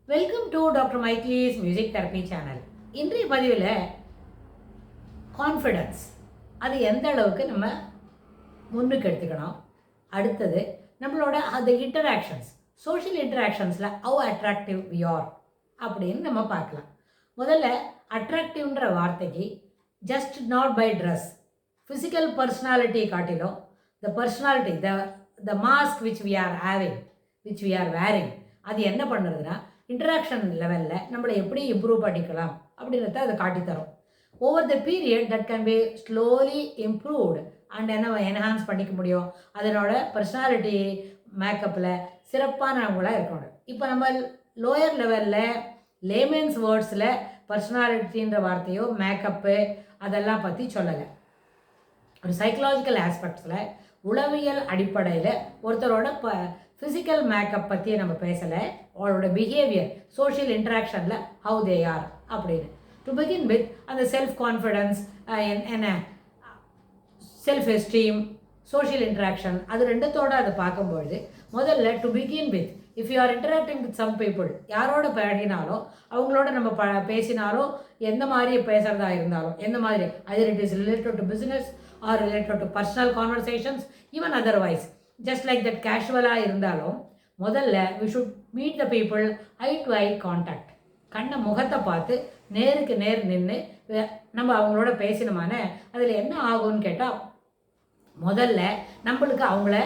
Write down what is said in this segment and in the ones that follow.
Welcome to doctor மைக்லீஸ் music therapy channel. இன்றைய பதிவில் கான்ஃபிடன்ஸ் அது எந்த அளவுக்கு நம்ம முன்னுக்கு எடுத்துக்கணும், அடுத்தது நம்மளோட அந்த இன்டராக்ஷன்ஸ், சோஷியல் இன்டராக்ஷன்ஸில் ஹவ் அட்ராக்டிவ் வி ஆர் அப்படின்னு நம்ம பார்க்கலாம். முதல்ல அட்ராக்டிவ்ன்ற வார்த்தைக்கு just not by dress, physical personality காட்டிலும் the personality, the mask which we are having, which we are wearing, அது என்ன பண்ணுறதுன்னா இன்டராக்ஷன் லெவலில் நம்மளை எப்படி இம்ப்ரூவ் பண்ணிக்கலாம் அப்படின்றத அதை காட்டித்தரும். Over the period that can be slowly improved and என்ன என்ஹான்ஸ் பண்ணிக்க முடியும். அதனோட பர்சனாலிட்டி மேக்கப்பில் சிறப்பானவங்களாக இருக்கணும். இப்போ நம்ம லோயர் லெவலில் லேமன்ஸ் வேர்ட்ஸில் பர்சனாலிட்டின்ற வார்த்தையோ மேக்கப்பு அதெல்லாம் பற்றி சொல்லலை. ஒரு சைக்கலாஜிக்கல் ஆஸ்பெக்ட்ஸில் உளவியல் அடிப்படையில் ஒருத்தரோட ஃபிசிக்கல் மேக்கப் பற்றி நம்ம பேசலை, அவரோட பிஹேவியர், சோஷியல் இன்ட்ராக்ஷனில் ஹவு தே ஆர் அப்படின்னு. டு பிகின் வித் அந்த செல்ஃப் கான்ஃபிடன்ஸ், என்ன செல்ஃப் எஸ்டீம், சோஷியல் இன்ட்ராக்ஷன், அது ரெண்டுத்தோடு அதை பார்க்கும்பொழுது முதல்ல to begin with if you are interacting with some people, யாரோட பழகினாலும் அவங்களோட நம்ம பேசினாலும் எந்த மாதிரி பேசுகிறதா இருந்தாலும் எந்த மாதிரி, either it is related to business or related to personal conversations, even otherwise just like that கேஷுவலாக இருந்தாலும் முதல்ல we should meet the people eye to eye contact. கண்ணை முகத்தை பார்த்து நேருக்கு நேர் நின்று நம்ம அவங்களோட பேசினோமான அதில் என்ன ஆகும்னு கேட்டால் முதல்ல நம்மளுக்கு அவங்கள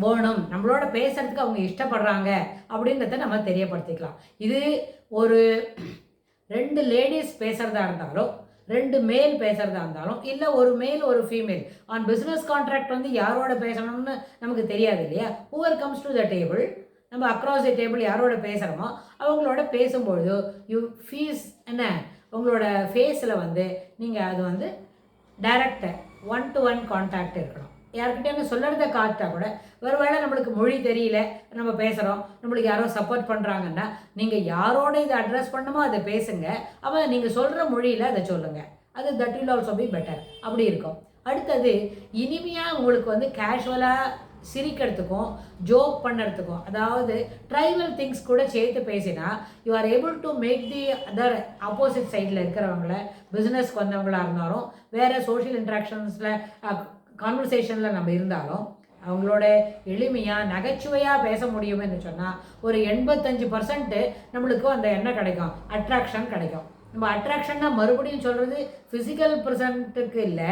வேணும், நம்மளோட பேசுகிறதுக்கு அவங்க இஷ்டப்படுறாங்க அப்படின்றத நம்ம தெரியப்படுத்திக்கலாம். இது ஒரு 2 லேடிஸ் பேசுகிறதா இருந்தாலும் 2 மேல் பேசுகிறதா இருந்தாலும் இல்லை ஒரு மேல் ஒரு ஃபீமேல் ஆன் பிஸ்னஸ் கான்ட்ராக்ட் வந்து யாரோட பேசணும்னு நமக்கு தெரியாது இல்லையா. Whoever comes to the table, நம்ம அக்ராஸ் த டேபிள் யாரோட பேசுகிறோமோ அவங்களோட பேசும்பொழுது யூ ஃபீஸ் என்ன உங்களோட ஃபேஸில் வந்து நீங்கள் அது வந்து டைரக்ட் 1-to-1 கான்டாக்ட் இருக்கணும். யார்கிட்டயும் சொல்கிறத காட்டா கூட ஒருவேளை நம்மளுக்கு மொழி தெரியல, நம்ம பேசுகிறோம், நம்மளுக்கு யாரோ சப்போர்ட் பண்ணுறாங்கன்னா நீங்கள் யாரோட இதை அட்ரஸ் பண்ணுமோ அதை பேசுங்க, அவன் நீங்கள் சொல்கிற மொழியில் அதை சொல்லுங்கள். அது that will also be better. அப்படி இருக்கும். அடுத்தது இனிமையாக உங்களுக்கு வந்து கேஷுவலாக சிரிக்கிறதுக்கும் ஜோக் பண்ணுறதுக்கும், அதாவது ட்ரைவல் திங்ஸ் கூட சேர்த்து பேசினா you are able to make the other opposite சைடில் இருக்கிறவங்கள, பிஸ்னஸ்க்கு வந்தவங்களாக இருந்தாலும் வேறு சோஷியல் இன்ட்ராக்ஷன்ஸில் கான்வர்சேஷனில் நம்ம இருந்தாலும் அவங்களோட எளிமையாக நகைச்சுவையாக பேச முடியும்னு சொன்னால் ஒரு 85% நம்மளுக்கு அந்த என்ன கிடைக்கும், அட்ராக்ஷன் கிடைக்கும். நம்ம அட்ராக்ஷன்னா மறுபடியும் சொல்கிறது ஃபிசிக்கல் ப்ரெசண்ட்டுக்கு இல்லை,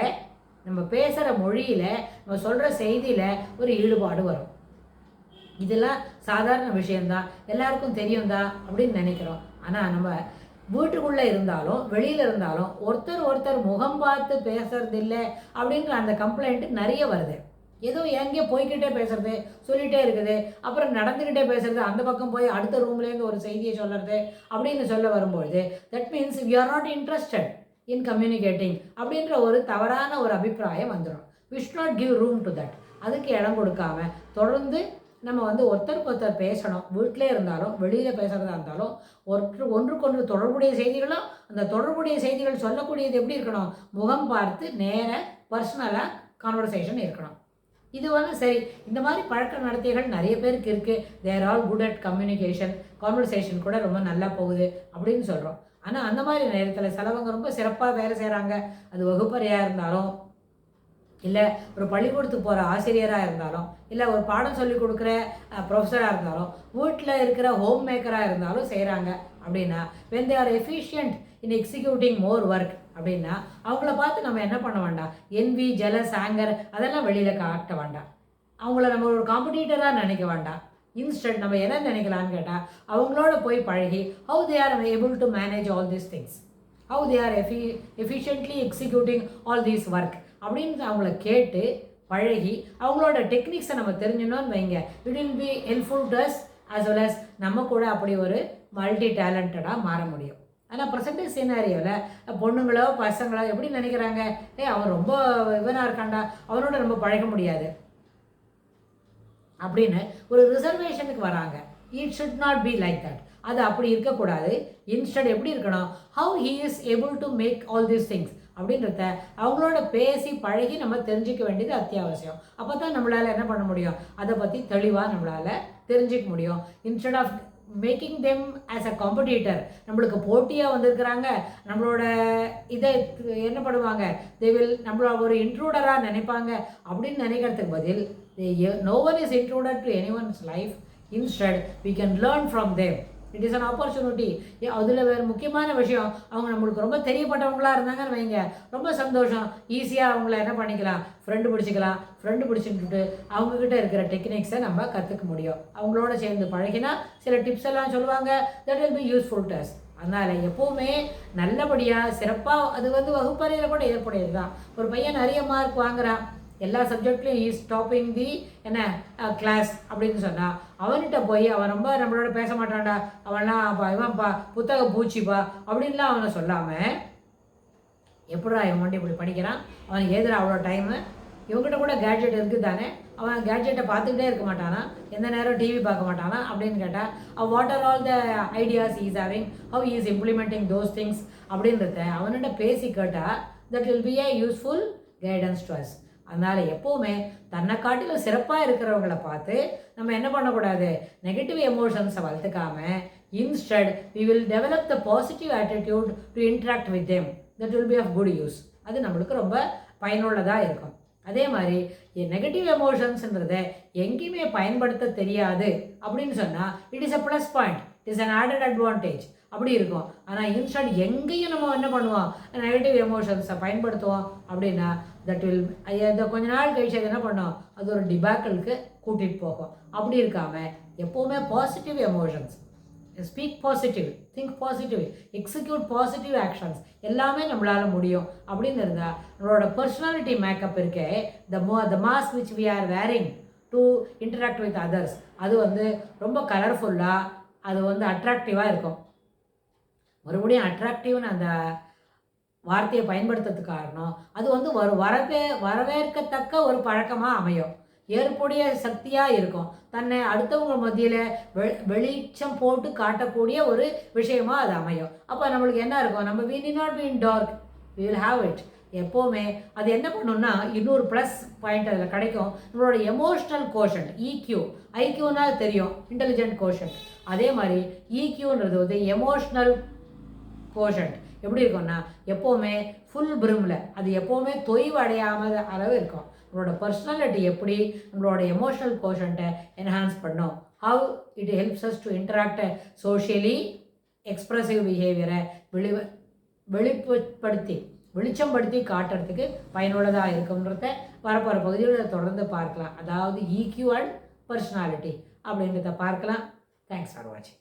நம்ம பேசுகிற மொழியில் நம்ம சொல்கிற செய்தியில் ஒரு ஈடுபாடு வரும். இதெல்லாம் சாதாரண விஷயந்தான், எல்லாருக்கும் தெரியும் தான் அப்படின்னு நினைக்கிறோம். ஆனால் நம்ம வீட்டுக்குள்ளே இருந்தாலும் வெளியில் இருந்தாலும் ஒருத்தர் முகம் பார்த்து பேசுறது இல்லை அப்படின்ற அந்த கம்ப்ளைண்ட் நிறைய வருது. ஏதோ எங்கேயோ போய்கிட்டே பேசுறது, சொல்லிகிட்டே இருக்குது, அப்புறம் நடந்துக்கிட்டே பேசுறது, அந்த பக்கம் போய் அடுத்த ரூம்லேருந்து ஒரு செய்தியை சொல்கிறது அப்படின்னு சொல்ல வரும்பொழுது that means we are not interested in communicating அப்படின்ற ஒரு தவறான ஒரு அபிப்பிராயம் வந்துடும். We should not give room to that. அதுக்கு இடம் கொடுக்காம தொடர்ந்து நம்ம வந்து ஒருத்தருக்கு பேசணும். வீட்டிலே இருந்தாலும் வெளியில் பேசுகிறதா இருந்தாலும் ஒன்றுக்கொன்று தொடர்புடைய செய்திகளும், அந்த தொடர்புடைய செய்திகள் சொல்லக்கூடியது எப்படி இருக்கணும், முகம் பார்த்து நேர பர்சனலாக கான்வர்சேஷன் இருக்கணும். இது வந்து சரி, இந்த மாதிரி பழக்க நடத்தைகள் நிறைய பேருக்கு இருக்குது. They're all good at communication, conversation கூட ரொம்ப நல்லா போகுது அப்படின்னு சொல்கிறோம். ஆனால் அந்த மாதிரி நேரத்தில் சிலவங்க ரொம்ப சிறப்பாக வேலை செய்கிறாங்க. அது வகுப்பறையாக இருந்தாலும் இல்லை ஒரு பள்ளிக்கூடத்துக்கு போகிற ஆசிரியராக இருந்தாலும் இல்லை ஒரு பாடம் சொல்லி கொடுக்குற ப்ரொஃபஸராக இருந்தாலும் வீட்டில் இருக்கிற ஹோம் மேக்கராக இருந்தாலும் செய்கிறாங்க அப்படின்னா when they are efficient in executing more work அப்படின்னா அவங்கள பார்த்து நம்ம என்ன பண்ண வேண்டாம், envy, jealous, anger அதெல்லாம் வெளியில் காட்ட வேண்டாம். அவங்கள நம்ம ஒரு காம்படிட்டராக நினைக்க வேண்டாம். இன்ஸ்டன்ட் நம்ம என்ன நினைக்கலான்னு கேட்டால் அவங்களோட போய் பழகி how they are able to manage all these things, how they are efficiently executing all these work அப்படின்னு அவங்கள கேட்டு பழகி அவங்களோட டெக்னிக்ஸை நம்ம தெரிஞ்சினோன்னு வைங்க, it will be helpful to us as well as நம்ம கூட அப்படி ஒரு மல்டி டேலண்டடாக மாற முடியும். ஆனால் ப்ரெசன்ட் சினாரியோவில் பொண்ணுங்களோ பசங்களோ எப்படி நினைக்கிறாங்க, அவன் ரொம்ப இவனாக இருக்காண்டா, அவனோட ரொம்ப பழக முடியாது அப்படின்னு ஒரு ரிசர்வேஷனுக்கு வராங்க. It should not be like that. அது அப்படி இருக்கக்கூடாது. இன்ஸ்டட் எப்படி இருக்கணும், how he is able to make all these things அப்படின்றத அவங்களோட பேசி பழகி நம்ம தெரிஞ்சிக்க வேண்டியது அத்தியாவசியம். அப்போ தான் நம்மளால் என்ன பண்ண முடியும், அதை பற்றி தெளிவாக நம்மளால் தெரிஞ்சிக்க முடியும். Instead of making them as a competitor. நம்மளுக்கு போட்டியாக வந்திருக்கிறாங்க, நம்மளோட இதை என்ன பண்ணுவாங்க, தே வில் நம்மளோட ஒரு இன்ட்ரூடராக நினைப்பாங்க அப்படின்னு நினைக்கிறதுக்கு பதில் no one is intruded to anyone's life. Instead we can learn from them. It is an opportunity. அதில் வேறு முக்கியமான விஷயம், அவங்க நம்மளுக்கு ரொம்ப தெரியப்பட்டவங்களாக இருந்தாங்கன்னு வைங்க, ரொம்ப சந்தோஷம், ஈஸியாக அவங்கள என்ன பண்ணிக்கலாம், ஃப்ரெண்டு பிடிச்சிக்கிட்டு அவங்கக்கிட்ட இருக்கிற டெக்னிக்ஸை நம்ம கற்றுக்க முடியும். அவங்களோட சேர்ந்து பழகினா சில டிப்ஸ் எல்லாம் சொல்லுவாங்க, that will be useful to us. அதனால் எப்போவுமே நல்லபடியாக சிறப்பாக, அது வகுப்பறையில் கூட ஏற்புடையது தான். ஒரு பையன் நிறைய மார்க் வாங்குறான், எல்லா சப்ஜெக்ட்லையும் ஈஸ் டாப்பிங் தி என்ன கிளாஸ் அப்படின்னு சொன்னால், அவன்கிட்ட போய் அவன் ரொம்ப நம்மளோட பேச மாட்டான்டா, அவன்லாம் இவன்ப்பா புத்தக பூச்சிப்பா அப்படின்லாம் அவனை சொல்லாமல், எப்படா இவன் வண்டி இப்படி படிக்கிறான், அவனுக்கு எதிராக அவ்வளோ டைமு, இவங்ககிட்ட கூட கேட்ஜெட் இருக்குது தானே, அவன் கேட்ஜெட்டை பார்த்துக்கிட்டே இருக்க மாட்டானா, எந்த நேரம் டிவி பார்க்க மாட்டானா அப்படின்னு கேட்டால், what are all the ideas is having, how is implementing those things அப்படின்றத அவன்கிட்ட பேசி கேட்டால், that will be a useful guidance to us. அதனால் எப்போவுமே தன்னை காட்டிலும் சிறப்பாக இருக்கிறவங்கள பார்த்து நம்ம என்ன பண்ணக்கூடாது, நெகட்டிவ் எமோஷன்ஸை வளர்த்துக்காமல், instead we will develop the positive attitude to interact with them. That will be of good use. அது நம்மளுக்கு ரொம்ப பயனுள்ளதாக இருக்கும். அதே மாதிரி நெகட்டிவ் எமோஷன்ஸ்ன்றதை எங்கேயுமே பயன்படுத்த தெரியாது அப்படின்னு சொன்னால், it is a plus point, it is an added advantage அப்படி இருக்கும். ஆனால் இன்ஸ்டன்ட் எங்கேயும் நம்ம என்ன பண்ணுவோம், நெகட்டிவ் எமோஷன்ஸை பயன்படுத்துவோம் அப்படின்னா, தட் வில் இதை கொஞ்ச நாள் கழிச்சு அது என்ன பண்ணோம், அது ஒரு டிபாக்கலுக்கு கூட்டிகிட்டு போகும். அப்படி இருக்காமல் எப்போவுமே positive emotions, speak positive, think positive, execute positive actions, எல்லாமே நம்மளால் முடியும் அப்படின்னு இருந்தால், நம்மளோட பர்சனாலிட்டி மேக்கப் இருக்கே, the mask which we are wearing to interact with others, அது ரொம்ப கலர்ஃபுல்லாக, அது அட்ராக்டிவாக இருக்கும். மறுபடியும் அட்ராக்டிவ்னு அந்த வார்த்தையை பயன்படுத்துறதுக்கு காரணம், அது வரவேற்கத்தக்க ஒரு பழக்கமாக அமையும், ஏற்புடைய சக்தியாக இருக்கும், தன்னை அடுத்தவங்க மத்தியில் வெளிச்சம் போட்டு காட்டக்கூடிய ஒரு விஷயமாக அது அமையும். அப்போ நம்மளுக்கு என்ன இருக்கும், நம்ம we need not be in dark, we will have it. எப்போவுமே அது என்ன பண்ணணும்னா, இன்னொரு ப்ளஸ் பாயிண்ட் அதில் கிடைக்கும், நம்மளோட எமோஷ்னல் கோஷன்ட், இக்யூ. ஐக்யூன்னா தெரியும், இன்டெலிஜென்ட் கோஷன்ட். அதே மாதிரி இக்யூன்றது எமோஷ்னல் கோஷன்ட் எப்படி இருக்கும்னா, எப்போவுமே ஃபுல் பிரிமில், அது எப்போவுமே தொய்வு அடையாமல் அளவு இருக்கும். நம்மளோட பர்சனாலிட்டி எப்படி நம்மளோட எமோஷனல் கோஷன்ட்டை என்ஹான்ஸ் பண்ணும், how it helps us to interact socially, expressive பிஹேவியரை வெளிச்சம்படுத்தி காட்டுறதுக்கு பயனுள்ளதாக இருக்குன்றத வரப்போகிற பகுதியில் தொடர்ந்து பார்க்கலாம். அதாவது இக்யூ அண்ட் பர்சனாலிட்டி அப்படின்றத பார்க்கலாம். தேங்க்ஸ் ஃபார் வாட்சிங்.